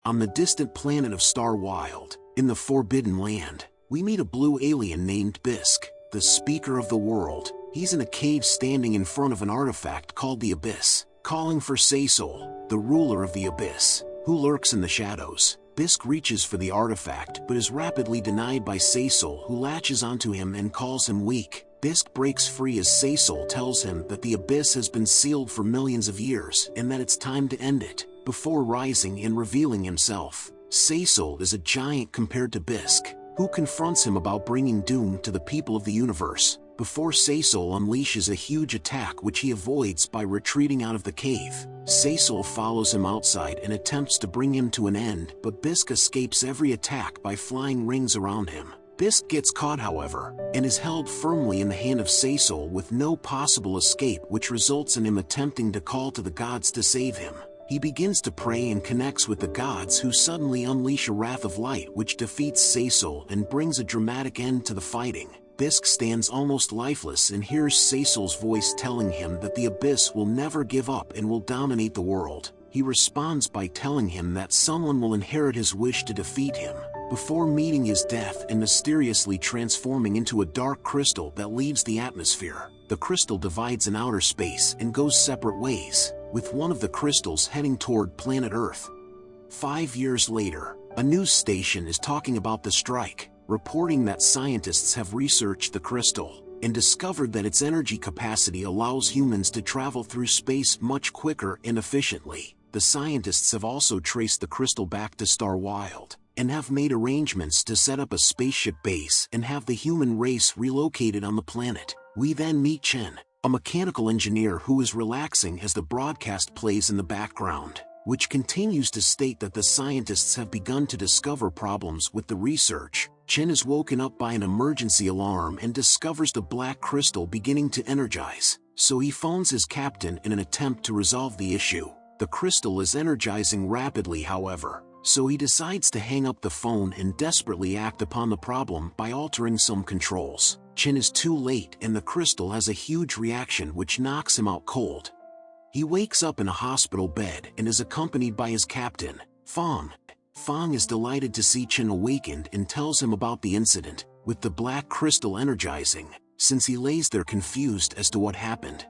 On the distant planet of Star Wild, in the Forbidden Land, we meet a blue alien named Bisk, the speaker of the world. He's in a cave standing in front of an artifact called the Abyss, calling for Saisol, the ruler of the Abyss, who lurks in the shadows. Bisk reaches for the artifact but is rapidly denied by Saisol, who latches onto him and calls him weak. Bisk breaks free as Saisol tells him that the Abyss has been sealed for millions of years and that it's time to end it, before rising and revealing himself. Saisol is a giant compared to Bisk, who confronts him about bringing doom to the people of the universe, before Saisol unleashes a huge attack which he avoids by retreating out of the cave. Saisol follows him outside and attempts to bring him to an end, but Bisk escapes every attack by flying rings around him. Bisk gets caught, however, and is held firmly in the hand of Saisol with no possible escape, which results in him attempting to call to the gods to save him. He begins to pray and connects with the gods, who suddenly unleash a wrath of light which defeats Saisol and brings a dramatic end to the fighting. Bisk stands almost lifeless and hears Saisol's voice telling him that the Abyss will never give up and will dominate the world. He responds by telling him that someone will inherit his wish to defeat him, before meeting his death and mysteriously transforming into a dark crystal that leaves the atmosphere. The crystal divides in outer space and goes separate ways, with one of the crystals heading toward planet Earth. 5 years later, a news station is talking about the strike, reporting that scientists have researched the crystal and discovered that its energy capacity allows humans to travel through space much quicker and efficiently. The scientists have also traced the crystal back to Star Wild, and have made arrangements to set up a spaceship base and have the human race relocated on the planet. We then meet Chen, a mechanical engineer who is relaxing as the broadcast plays in the background, which continues to state that the scientists have begun to discover problems with the research. Chen is woken up by an emergency alarm and discovers the black crystal beginning to energize, so he phones his captain in an attempt to resolve the issue. The crystal is energizing rapidly, however, so he decides to hang up the phone and desperately act upon the problem by altering some controls. Chen is too late and the crystal has a huge reaction which knocks him out cold. He wakes up in a hospital bed and is accompanied by his captain, Fang. Fang is delighted to see Chen awakened and tells him about the incident, with the black crystal energizing, since he lays there confused as to what happened.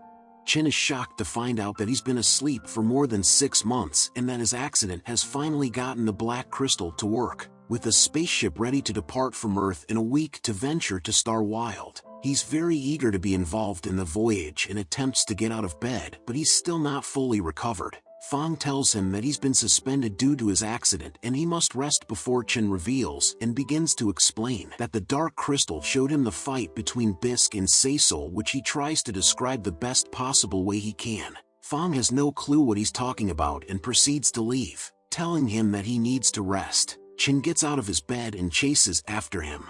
Chen is shocked to find out that he's been asleep for more than 6 months and that his accident has finally gotten the black crystal to work. With a spaceship ready to depart from Earth in a week to venture to Star Wild, he's very eager to be involved in the voyage and attempts to get out of bed, but he's still not fully recovered. Fang tells him that he's been suspended due to his accident and he must rest before Chen reveals and begins to explain that the dark crystal showed him the fight between Bisk and Saisol, which he tries to describe the best possible way he can. Fang has no clue what he's talking about and proceeds to leave, telling him that he needs to rest. Chen gets out of his bed and chases after him.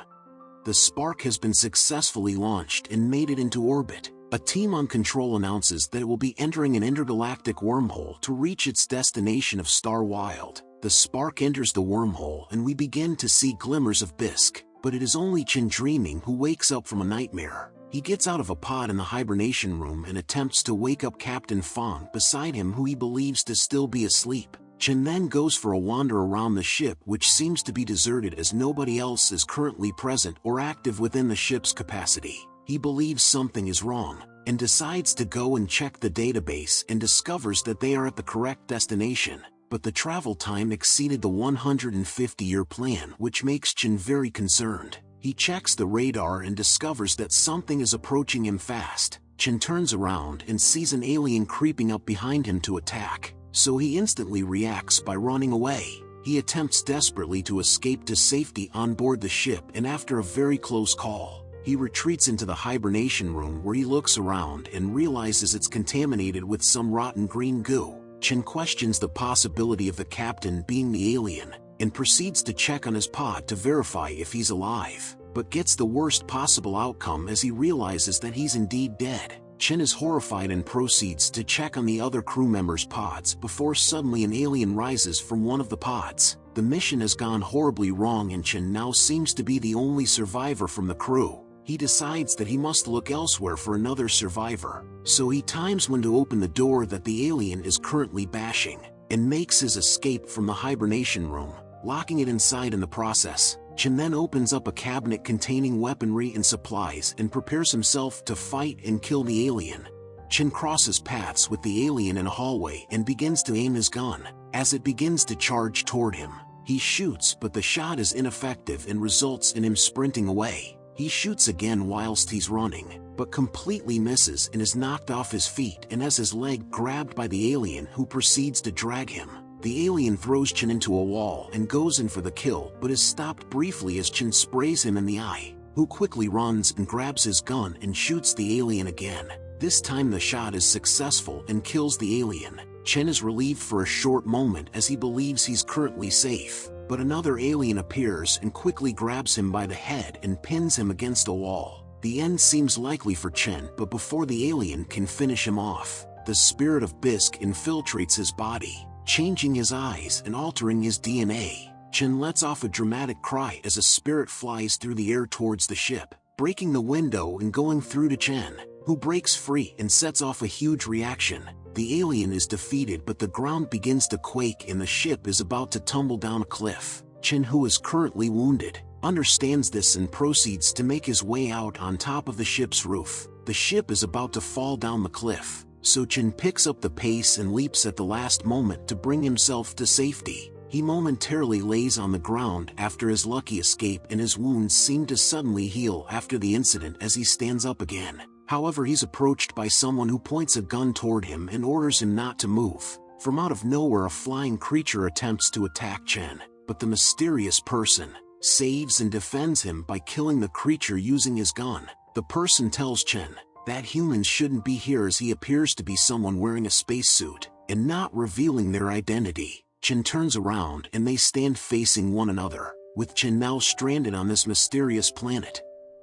The Spark has been successfully launched and made it into orbit. A team on control announces that it will be entering an intergalactic wormhole to reach its destination of Star Wild. The Spark enters the wormhole and we begin to see glimmers of Bisk, but it is only Chen dreaming who wakes up from a nightmare. He gets out of a pod in the hibernation room and attempts to wake up Captain Fang beside him, who he believes to still be asleep. Chen then goes for a wander around the ship, which seems to be deserted as nobody else is currently present or active within the ship's capacity. He believes something is wrong, and decides to go and check the database and discovers that they are at the correct destination, but the travel time exceeded the 150-year plan, which makes Chen very concerned. He checks the radar and discovers that something is approaching him fast. Chen turns around and sees an alien creeping up behind him to attack, so he instantly reacts by running away. He attempts desperately to escape to safety on board the ship, and after a very close call, he retreats into the hibernation room where he looks around and realizes it's contaminated with some rotten green goo. Chen questions the possibility of the captain being the alien, and proceeds to check on his pod to verify if he's alive, but gets the worst possible outcome as he realizes that he's indeed dead. Chen is horrified and proceeds to check on the other crew members' pods before suddenly an alien rises from one of the pods. The mission has gone horribly wrong and Chen now seems to be the only survivor from the crew. He decides that he must look elsewhere for another survivor, so he times when to open the door that the alien is currently bashing. and makes his escape from the hibernation room, locking it inside in the process. Chen then opens up a cabinet containing weaponry and supplies and prepares himself to fight and kill the alien. Chen crosses paths with the alien in a hallway and begins to aim his gun. As it begins to charge toward him, he shoots, but the shot is ineffective and results in him sprinting away. He shoots again whilst he's running, but completely misses and is knocked off his feet and has his leg grabbed by the alien, who proceeds to drag him. The alien throws Chen into a wall and goes in for the kill, but is stopped briefly as Chen sprays him in the eye, who quickly runs and grabs his gun and shoots the alien again. This time the shot is successful and kills the alien. Chen is relieved for a short moment as he believes he's currently safe, but another alien appears and quickly grabs him by the head and pins him against a wall. The end seems likely for Chen, but before the alien can finish him off, the spirit of Bisque infiltrates his body, changing his eyes and altering his DNA. Chen lets off a dramatic cry as a spirit flies through the air towards the ship, breaking the window and going through to Chen, who breaks free and sets off a huge reaction. The alien is defeated, but the ground begins to quake and the ship is about to tumble down a cliff. Chen, who is currently wounded, understands this and proceeds to make his way out on top of the ship's roof. The ship is about to fall down the cliff, so Chen picks up the pace and leaps at the last moment to bring himself to safety. He momentarily lays on the ground after his lucky escape, and his wounds seem to suddenly heal after the incident as he stands up again. However, he's approached by someone who points a gun toward him and orders him not to move. From out of nowhere, a flying creature attempts to attack Chen, but the mysterious person saves and defends him by killing the creature using his gun. The person tells Chen that humans shouldn't be here, as he appears to be someone wearing a spacesuit, and not revealing their identity. Chen turns around and they stand facing one another, with Chen now stranded on this mysterious planet.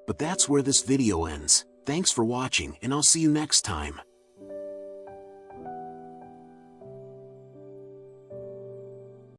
But that's where this video ends. Thanks for watching, and I'll see you next time.